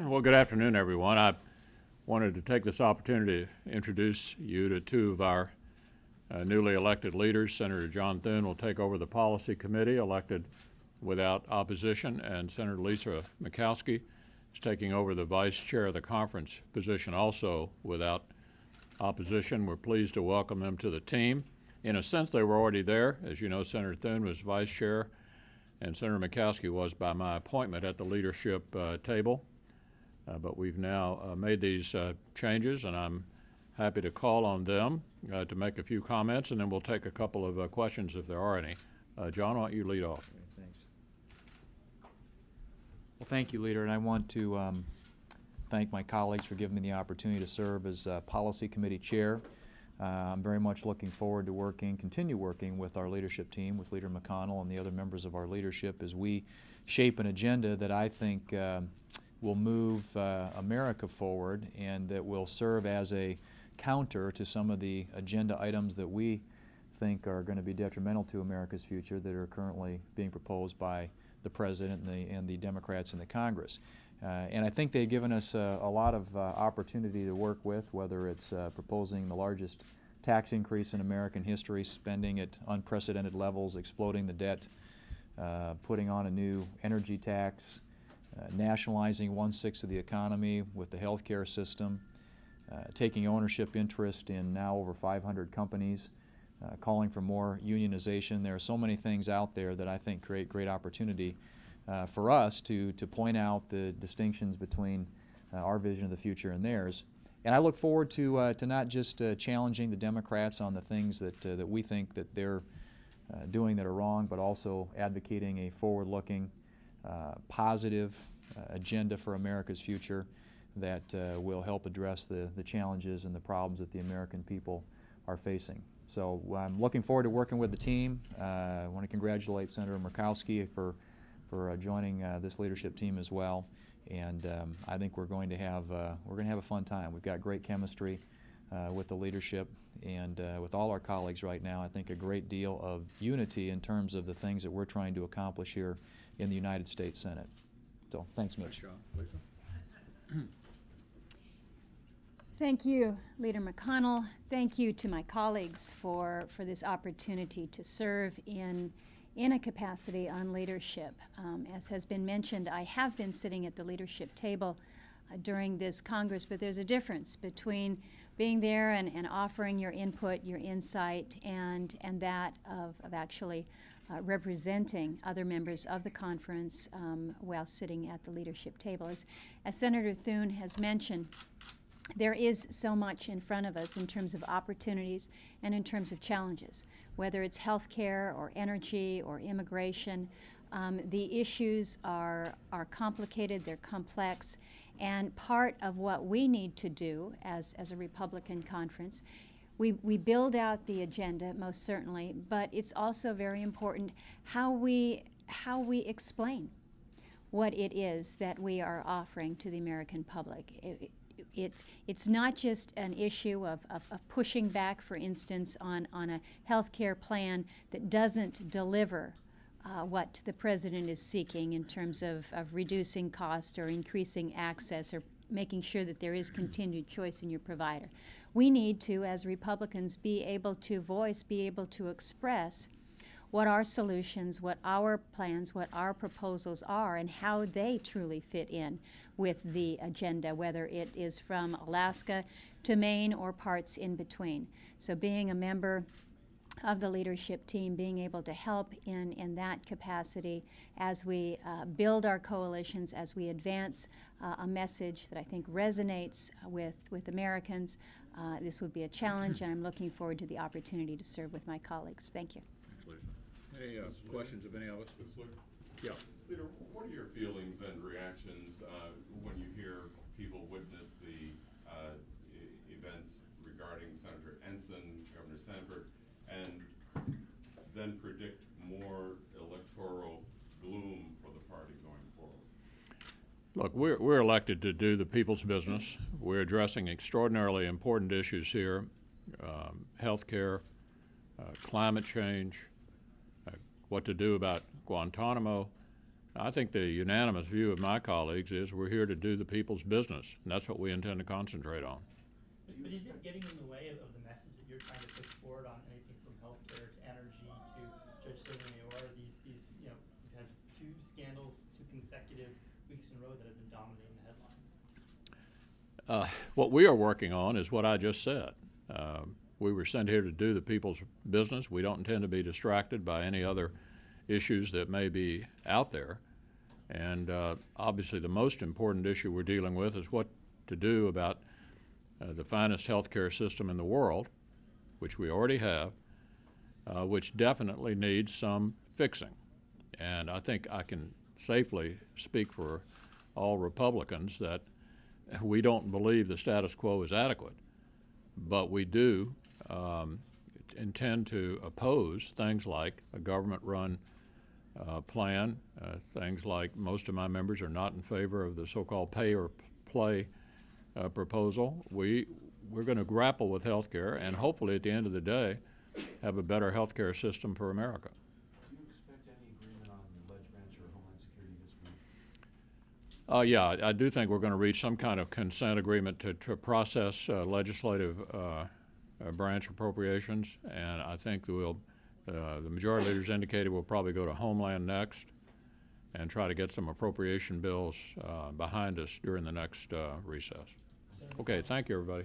Well, good afternoon, everyone. I wanted to take this opportunity to introduce you to two of our newly elected leaders. Senator John Thune will take over the Policy Committee, elected without opposition, and Senator Lisa Murkowski is taking over the Vice Chair of the Conference position, also without opposition. We're pleased to welcome them to the team. In a sense, they were already there. As you know, Senator Thune was Vice Chair, and Senator Murkowski was by my appointment at the leadership table. But we've now made these changes, and I'm happy to call on them to make a few comments, and then we'll take a couple of questions if there are any. John, why don't you lead off? Okay, thanks. Well, thank you, Leader, and I want to thank my colleagues for giving me the opportunity to serve as Policy Committee Chair. I'm very much looking forward to continue working with our leadership team, with Leader McConnell and the other members of our leadership as we shape an agenda that I think will move America forward and that will serve as a counter to some of the agenda items that we think are going to be detrimental to America's future that are currently being proposed by the President and the Democrats in the Congress. And I think they've given us a lot of opportunity to work with, whether it's proposing the largest tax increase in American history, spending at unprecedented levels, exploding the debt, putting on a new energy tax, nationalizing 1/6 of the economy with the healthcare system, taking ownership interest in now over 500 companies, calling for more unionization. There are so many things out there that I think create great opportunity for us to point out the distinctions between our vision of the future and theirs. And I look forward to not just challenging the Democrats on the things that we think that they're doing that are wrong, but also advocating a forward-looking, positive agenda for America's future that will help address the challenges and the problems that the American people are facing. So I'm looking forward to working with the team. I want to congratulate Senator Murkowski for joining this leadership team as well. And I think we're going to have a fun time. We've got great chemistry with the leadership and with all our colleagues right now. I think a great deal of unity in terms of the things that we're trying to accomplish here in the United States Senate. So thanks, Mitch. Thanks, John. Lisa? Thank you, Leader McConnell. Thank you to my colleagues for this opportunity to serve in a capacity on leadership. As has been mentioned, I have been sitting at the leadership table during this Congress, but there's a difference between being there and offering your input, your insight, and that of actually representing other members of the conference while sitting at the leadership table. As Senator Thune has mentioned, there is so much in front of us in terms of opportunities and in terms of challenges, whether it's health care or energy or immigration. The issues are complicated, they're complex, and part of what we need to do as a Republican conference, we build out the agenda, most certainly, but it's also very important how we explain what it is that we are offering to the American public. It's not just an issue of pushing back, for instance, on a health care plan that doesn't deliver what the President is seeking in terms of reducing cost or increasing access or making sure that there is continued choice in your provider. We need to, as Republicans, be able to voice, be able to express what our solutions, what our plans, what our proposals are, and how they truly fit in with the agenda, whether it is from Alaska to Maine or parts in between. So being a member of the leadership team, being able to help in that capacity as we build our coalitions, as we advance a message that I think resonates with Americans. This would be a challenge, and I'm looking forward to the opportunity to serve with my colleagues. Thank you. Thanks, Lisa. Any questions of any of us? Yeah. Leader, what are your feelings and reactions when you hear people witness the events regarding Senator Ensign, Governor Sanford, and then predict more electoral gloom for the party going forward? Look, we're elected to do the people's business. We're addressing extraordinarily important issues here, health care, climate change, what to do about Guantanamo, I think the unanimous view of my colleagues is we're here to do the people's business, and that's what we intend to concentrate on. But is it getting in the way of the message that you're trying to push forward on anything from healthcare to energy to Judge Sotomayor? These you know, we've had 2 scandals, 2 consecutive weeks in a row that have been dominating the headlines. What we are working on is what I just said. We were sent here to do the people's business. We don't intend to be distracted by any other issues that may be out there. And obviously the most important issue we're dealing with is what to do about the finest healthcare system in the world, which we already have, which definitely needs some fixing. And I think I can safely speak for all Republicans that we don't believe the status quo is adequate, but we do intend to oppose things like a government-run plan, things like most of my members are not in favor of the so-called pay or play proposal. We're going to grapple with health care and hopefully at the end of the day have a better health care system for America. Do you expect any agreement on the ledge branch or Homeland Security this week? Yeah, I do think we're going to reach some kind of consent agreement to process legislative branch appropriations, and I think the majority leaders indicated we'll probably go to Homeland next and try to get some appropriation bills behind us during the next recess. Okay, thank you, everybody.